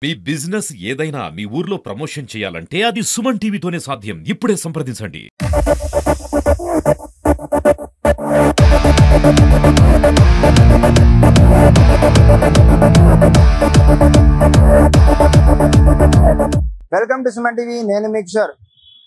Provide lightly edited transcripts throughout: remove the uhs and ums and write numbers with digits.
మీ business ఏదైనా మీ ఊర్లో promotion చేయాలంటే అది సుమన్ టీవీతోనే సాధ్యం. ఇప్పుడే సంప్రదించండి. Welcome to Suman TV. నేను మీ కిషోర్.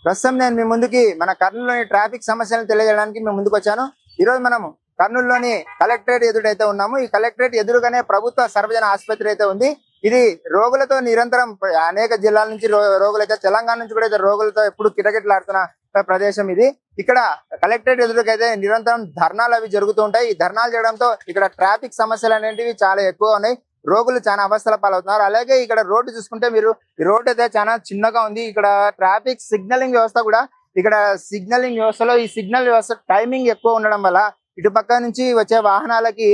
ప్రస్తుతం నేను మీ ముందుకి మన కర్నూలులోని ట్రాఫిక్ సమస్యలను తెలియజేయడానికి మేము ముందుకు వచ్చాను. ఈరోజు మనము కర్నూలులోని కలెక్టరేట్ ఎదురైతే ఉన్నాము. ఈ కలెక్టరేట్ ఎదురుగానే ప్రభుత్వ సర్వజన ఆసుపత్రి అయితే ఉంది. ఇది రోగులతో నిరంతరం అనేక జిల్లాల నుంచి రోగులు అయితే, తెలంగాణ నుంచి కూడా అయితే రోగులతో ఎప్పుడు కిటకిటలాడుతున్న ప్రదేశం ఇది. ఇక్కడ కలెక్టరేట్ ఎదురుకైతే నిరంతరం ధర్నాలు అవి జరుగుతూ ఉంటాయి. ఈ ధర్నాలు చేయడంతో ఇక్కడ ట్రాఫిక్ సమస్యలు అనేటివి చాలా ఎక్కువ ఉన్నాయి. రోగులు చాలా అవస్థల పాలవుతున్నారు. అలాగే ఇక్కడ రోడ్డు చూసుకుంటే మీరు, ఈ రోడ్డు అయితే చాలా చిన్నగా ఉంది. ఇక్కడ ట్రాఫిక్ సిగ్నలింగ్ వ్యవస్థ కూడా, ఇక్కడ సిగ్నలింగ్ వ్యవస్థలో ఈ సిగ్నల్ వ్యవస్థ టైమింగ్ ఎక్కువ ఉండడం వల్ల ఇటు పక్క నుంచి వచ్చే వాహనాలకి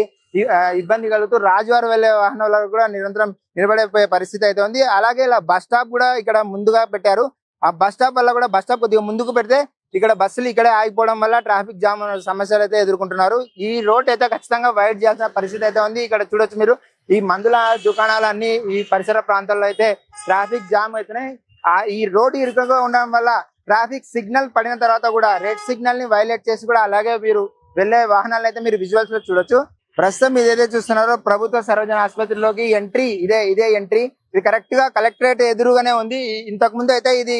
ఇబ్బంది కలుగుతూ రాజువారు వెళ్లే వాహనాలకు కూడా నిరంతరం నిలబడిపోయే పరిస్థితి అయితే ఉంది. అలాగే ఇలా బస్ స్టాప్ కూడా ఇక్కడ ముందుగా పెట్టారు. ఆ బస్ స్టాప్ వల్ల కూడా, బస్ స్టాప్ కొద్దిగా ముందుకు పెడితే ఇక్కడ బస్సులు ఇక్కడే ఆగిపోవడం వల్ల ట్రాఫిక్ జామ్ సమస్యలు అయితే ఎదుర్కొంటున్నారు. ఈ రోడ్ అయితే ఖచ్చితంగా వైడ్ చేయాల్సిన పరిస్థితి అయితే ఉంది. ఇక్కడ చూడొచ్చు మీరు, ఈ మందుల దుకాణాలు అన్ని ఈ పరిసర ప్రాంతాల్లో అయితే ట్రాఫిక్ జామ్ అవుతున్నాయి. ఈ రోడ్డు ఇరుకుగా ఉండడం వల్ల ట్రాఫిక్ సిగ్నల్ పడిన తర్వాత కూడా రెడ్ సిగ్నల్ ని వైలేట్ చేసి కూడా అలాగే మీరు వెళ్లే వాహనాలు అయితే మీరు విజువల్స్ లో చూడొచ్చు. ప్రస్తుతం ఇదైతే చూస్తున్నారో ప్రభుత్వ సర్వజన ఆసుపత్రిలోకి ఎంట్రీ, ఇదే ఎంట్రీ. ఇది కరెక్ట్ గా కలెక్టరేట్ ఎదురుగానే ఉంది. ఇంతకు ముందు అయితే ఇది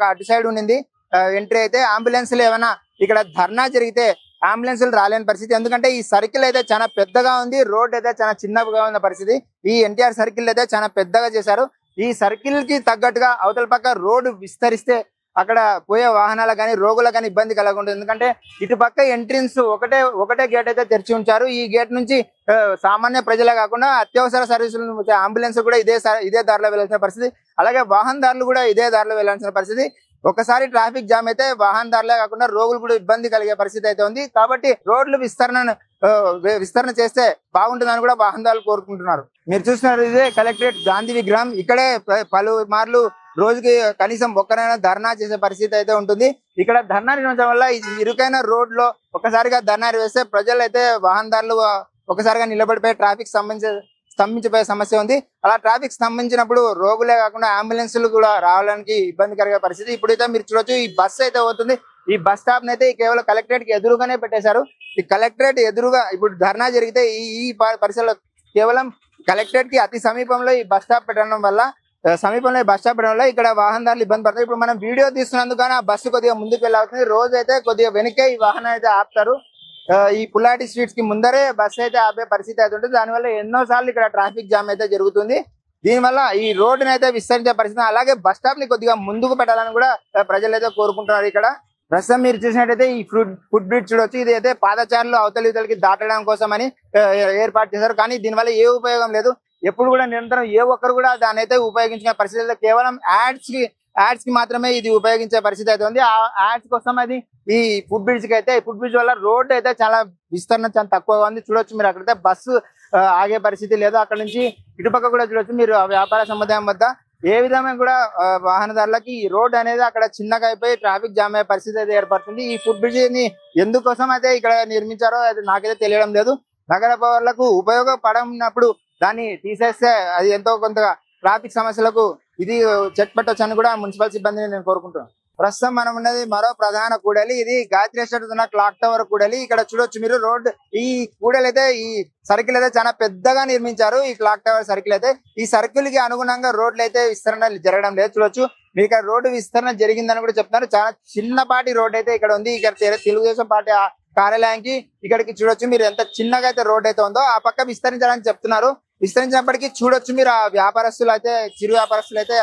అటు సైడ్ ఉండింది ఎంట్రీ. అయితే అంబులెన్స్లు ఏమైనా ఇక్కడ ధర్నా జరిగితే అంబులెన్స్లు రాలేని పరిస్థితి. ఎందుకంటే ఈ సర్కిల్ అయితే చాలా పెద్దగా ఉంది, రోడ్ అయితే చాలా చిన్నగా ఉన్న పరిస్థితి. ఈ ఎన్టీఆర్ సర్కిల్ అయితే చాలా పెద్దగా చేశారు. ఈ సర్కిల్ కి తగ్గట్టుగా అవతల పక్క రోడ్డు విస్తరిస్తే అక్కడ పోయే వాహనాలకు కానీ రోగులకు కానీ ఇబ్బంది కలగకుండా. ఎందుకంటే ఇటు పక్క ఎంట్రన్స్ ఒకటే గేట్ అయితే తెరిచి ఉంచారు. ఈ గేట్ నుంచి సామాన్య ప్రజలే కాకుండా అత్యవసర సర్వీసులు అంబులెన్స్ కూడా ఇదే దారిలో వెళ్లాల్సిన పరిస్థితి. అలాగే వాహనదారులు కూడా ఇదే దారిలో వెళ్లాల్సిన పరిస్థితి. ఒకసారి ట్రాఫిక్ జామ్ అయితే వాహనదారులే కాకుండా రోగులు కూడా ఇబ్బంది కలిగే పరిస్థితి అయితే ఉంది. కాబట్టి రోడ్లు విస్తరణ చేస్తే బాగుంటుందని కూడా వాహనదారులు కోరుకుంటున్నారు. మీరు చూస్తున్నారు, ఇదే కలెక్టరేట్ గాంధీ విగ్రహం. ఇక్కడే పలుమార్లు రోజుకి కనీసం ఒక్కరైనా ధర్నా చేసే పరిస్థితి అయితే ఉంటుంది. ఇక్కడ ధర్నా నిర్వహించడం వల్ల ఇరుకైన రోడ్ లో ఒక్కసారిగా ధర్నా వేస్తే ప్రజలు అయితే, వాహనదారులు ఒకసారిగా నిలబడిపోయి ట్రాఫిక్ స్తంభించిపోయే సమస్య ఉంది. అలా ట్రాఫిక్ స్తంభించినప్పుడు రోగులే కాకుండా అంబులెన్స్లు కూడా రావడానికి ఇబ్బంది కలిగే పరిస్థితి. ఇప్పుడైతే మీరు చూడొచ్చు, ఈ బస్సు అయితే అవుతుంది. ఈ బస్ స్టాప్ అయితే కేవలం కలెక్టరేట్ కి ఎదురుగానే పెట్టేశారు. ఈ కలెక్టరేట్ ఎదురుగా ఇప్పుడు ధర్నా జరిగితే ఈ పరిసరాల్లో కేవలం కలెక్టరేట్ కి అతి సమీపంలో ఈ బస్ స్టాప్ పెట్టడం వల్ల ఇక్కడ వాహనదారులు ఇబ్బంది పడతారు. ఇప్పుడు మనం వీడియో తీస్తున్నందుకు ఆ బస్సు కొద్దిగా ముందుకు వెళ్ళవుతుంది. రోజు అయితే కొద్దిగా వెనకే ఈ వాహనం అయితే ఆపుతారు. ఈ పుల్లాటి స్ట్రీట్స్ కి ముందరే బస్సు అయితే ఆపే పరిస్థితి అయితే ఉంటుంది. దానివల్ల ఎన్నో సార్లు ఇక్కడ ట్రాఫిక్ జామ్ అయితే జరుగుతుంది. దీనివల్ల ఈ రోడ్డుని అయితే విస్తరించే పరిస్థితి, అలాగే బస్ స్టాప్ ని కొద్దిగా ముందుకు పెట్టాలని కూడా ప్రజలు అయితే కోరుకుంటున్నారు. ఇక్కడ ప్రస్తుతం మీరు చూసినట్టయితే ఈ ఫుట్ బ్రిడ్జ్ చూడొచ్చు. ఇది అయితే పాదచారులు అవతలికి దాటడం కోసం అని ఏర్పాటు చేశారు. కానీ దీనివల్ల ఏ ఉపయోగం లేదు. ఎప్పుడు కూడా నిరంతరం ఏ ఒక్కరు కూడా దాన్ని అయితే ఉపయోగించిన పరిస్థితి, కేవలం యాడ్స్ కి మాత్రమే ఇది ఉపయోగించే పరిస్థితి అయితే ఉంది. ఆ యాడ్స్ కోసం అది ఈ ఫుట్ బ్రిడ్జ్ కి అయితే, ఫుట్ బ్రిడ్జ్ వల్ల రోడ్ అయితే చాలా విస్తరణ చాలా తక్కువగా ఉంది. చూడొచ్చు మీరు, అక్కడైతే బస్సు ఆగే పరిస్థితి లేదు. అక్కడ నుంచి ఇటుపక్క కూడా చూడొచ్చు మీరు, వ్యాపార సముదాయం వద్ద ఏ విధంగా కూడా వాహనదారులకి ఈ రోడ్ అనేది అక్కడ చిన్నగా అయిపోయి ట్రాఫిక్ జామ్ అయ్యే పరిస్థితి అయితే ఏర్పడుతుంది. ఈ ఫుట్ బ్రిడ్జ్ ని ఎందుకోసం అయితే ఇక్కడ నిర్మించారో అది నాకైతే తెలియడం లేదు. నగర పౌరులకు ఉపయోగపడినప్పుడు దాన్ని తీసేస్తే అది ఎంతో కొంతగా ట్రాఫిక్ సమస్యలకు ఇది చెక్ పెట్టొచ్చని కూడా మున్సిపల్ సిబ్బందిని నేను కోరుకుంటున్నాను. ప్రస్తుతం మనం ఉన్నది మరో ప్రధాన కూడలి. ఇది గాయత్రి ఎస్టేట్ ఉన్న క్లాక్ టవర్ కూడలి. ఇక్కడ చూడొచ్చు మీరు, రోడ్ ఈ కూడలి అయితే, ఈ సర్కిల్ అయితే చాలా పెద్దగా నిర్మించారు. ఈ క్లాక్ టవర్ సర్కిల్ అయితే, ఈ సర్కిల్ కి అనుగుణంగా రోడ్లు అయితే విస్తరణ జరగడం లేదు. చూడొచ్చు మీరు, ఇక్కడ రోడ్డు విస్తరణ జరిగిందని కూడా చెప్తున్నారు. చాలా చిన్నపాటి రోడ్ అయితే ఇక్కడ ఉంది. ఇక్కడ తెలుగుదేశం పార్టీ కార్యాలయానికి ఇక్కడికి చూడొచ్చు మీరు, ఎంత చిన్నగా అయితే రోడ్ అయితే ఉందో. ఆ పక్క విస్తరించాలని చెప్తున్నారు. విస్తరించినప్పటికీ చూడొచ్చు మీరు, ఆ వ్యాపారస్తులు అయితే, చిరు వ్యాపారస్తులు అయితే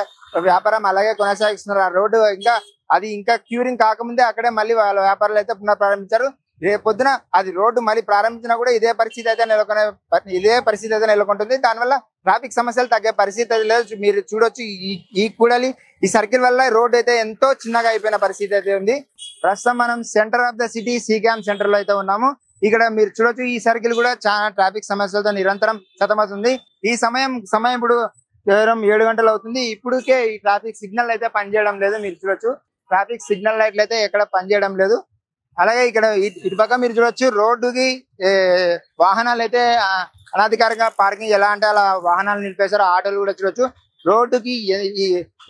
వ్యాపారం అలాగే కొనసాగిస్తున్నారు. ఆ రోడ్డు ఇంకా క్యూరింగ్ కాకముందే అక్కడే మళ్ళీ వాళ్ళ వ్యాపారాలు అయితే పునఃప్రారంభించారు. రేపు పొద్దున అది రోడ్డు మళ్ళీ ప్రారంభించినా కూడా ఇదే పరిస్థితి అయితే నెలకొంటుంది. దానివల్ల ట్రాఫిక్ సమస్యలు తగ్గే పరిస్థితి అయితే లేదు. మీరు చూడొచ్చు, ఈ కూడలి ఈ సర్కిల్ వల్ల రోడ్డు అయితే ఎంతో చిన్నగా అయిపోయిన పరిస్థితి అయితే ఉంది. ప్రస్తుతం మనం centre of the city C camp centre లో అయితే ఉన్నాము. ఇక్కడ మీరు చూడొచ్చు, ఈ సర్కిల్ కూడా చాలా ట్రాఫిక్ సమస్యలతో నిరంతరం సతమవుతుంది. ఈ సమయం ఇప్పుడు కేవలం 7 గంటలు అవుతుంది. ఇప్పటికే ఈ ట్రాఫిక్ సిగ్నల్ అయితే పనిచేయడం లేదు. మీరు చూడొచ్చు, ట్రాఫిక్ సిగ్నల్ లైట్లు అయితే ఎక్కడ పనిచేయడం లేదు. అలాగే ఇక్కడ ఇటుపక్క మీరు చూడొచ్చు, రోడ్డుకి వాహనాలు అయితే అనధికారికంగా పార్కింగ్ ఎలా అంటే అలా వాహనాలు నిలిపేశారు. ఆటోలు కూడా చూడొచ్చు. రోడ్డుకి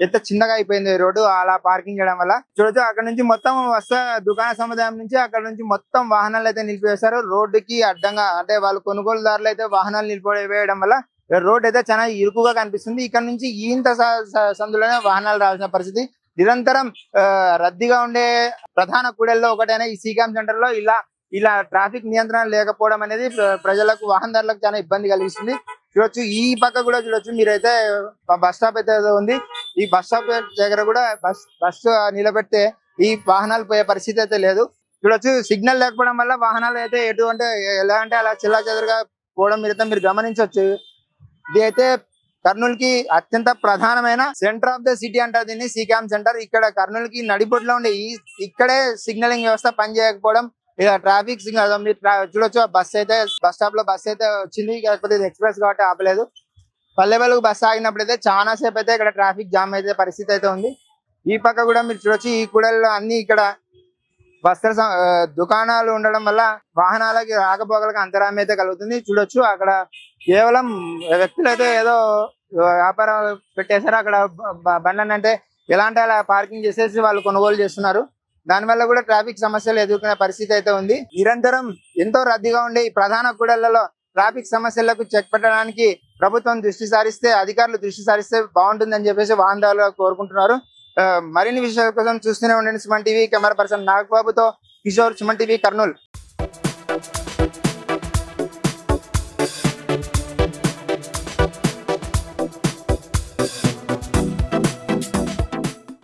ఎంత చిన్నగా అయిపోయింది ఈ రోడ్డు అలా పార్కింగ్ చేయడం వల్ల. చూడొచ్చు అక్కడ నుంచి మొత్తం వస్తా దుకాణ సముదాయం నుంచి అక్కడ నుంచి మొత్తం వాహనాలు అయితే నిలిపివేశారు. రోడ్డుకి అడ్డంగా అంటే వాళ్ళు కొనుగోలుదారులు అయితే వాహనాలు నిలిపివేయడం వల్ల రోడ్ అయితే చాలా ఇరుకుగా కనిపిస్తుంది. ఇక్కడ నుంచి ఇంత సందులోనే వాహనాలు రావాల్సిన పరిస్థితి. నిరంతరం రద్దీగా ఉండే ప్రధాన కూడల్లో ఒకటైన ఈ సీకామ్ సెంటర్ లో ఇలా ట్రాఫిక్ నియంత్రణ లేకపోవడం అనేది ప్రజలకు వాహనదారులకు చాలా ఇబ్బంది కలిగిస్తుంది. చూడొచ్చు ఈ పక్క కూడా చూడొచ్చు మీరైతే బస్ స్టాప్ అయితే ఉంది. ఈ బస్ స్టాప్ దగ్గర కూడా బస్సు నిలబెడితే ఈ వాహనాలు పోయే పరిస్థితి అయితే లేదు. చూడొచ్చు సిగ్నల్ లేకపోవడం వల్ల వాహనాలు అయితే ఎటువంటి ఎలా అంటే అలా చిల్లా చెదరుగా పోవడం మీరు గమనించవచ్చు. ఇది అయితే కర్నూలు కి అత్యంత ప్రధానమైన సెంటర్ ఆఫ్ ద సిటీ అంటారు దీన్ని, సీకామ్ సెంటర్. ఇక్కడ కర్నూలు కి నడిబొడ్లో ఉండే ఇక్కడే సిగ్నలింగ్ వ్యవస్థ పనిచేయకపోవడం, ఇక ట్రాఫిక్ సిగ్నల్ మీరు చూడొచ్చు. బస్ స్టాప్ లో బస్ అయితే వచ్చింది, కాకపోతే ఇది ఎక్స్ప్రెస్ కాబట్టి ఆపలేదు. పల్లెవెలుగు బస్ ఆగినప్పుడు అయితే చాలా సేపు అయితే ఇక్కడ ట్రాఫిక్ జామ్ అయితే పరిస్థితి అయితే ఉంది. ఈ పక్క కూడా మీరు చూడొచ్చు, ఈ కూడల్లో అన్ని ఇక్కడ వస్త్ర దుకాణాలు ఉండడం వల్ల వాహనాలకి రాకపోకలకు అంతరాయం అయితే కలుగుతుంది. చూడొచ్చు అక్కడ కేవలం వ్యక్తులు అయితే ఏదో వ్యాపారం పెట్టేశారు. అక్కడ బండ్లని అంటే ఎలాంటి అలా పార్కింగ్ చేసేసి వాళ్ళు కొనుగోలు చేస్తున్నారు. దానివల్ల కూడా ట్రాఫిక్ సమస్యలు ఎదుర్కొనే పరిస్థితి అయితే ఉంది. నిరంతరం ఎంతో రద్దీగా ఉండే ఈ ప్రధాన కూడళ్లలో ట్రాఫిక్ సమస్యలకు చెక్ పెట్టడానికి ప్రభుత్వం దృష్టి సారిస్తే, అధికారులు దృష్టి సారిస్తే బాగుంటుందని చెప్పేసి వాహనదారులు కోరుకుంటున్నారు. మరిన్ని విషయాల కోసం చూస్తూనే ఉండండి సుమన్ టీవీ. కెమెరా పర్సన్ నాగబాబుతో కిషోర్, సుమన్ టీవీ, కర్నూలు.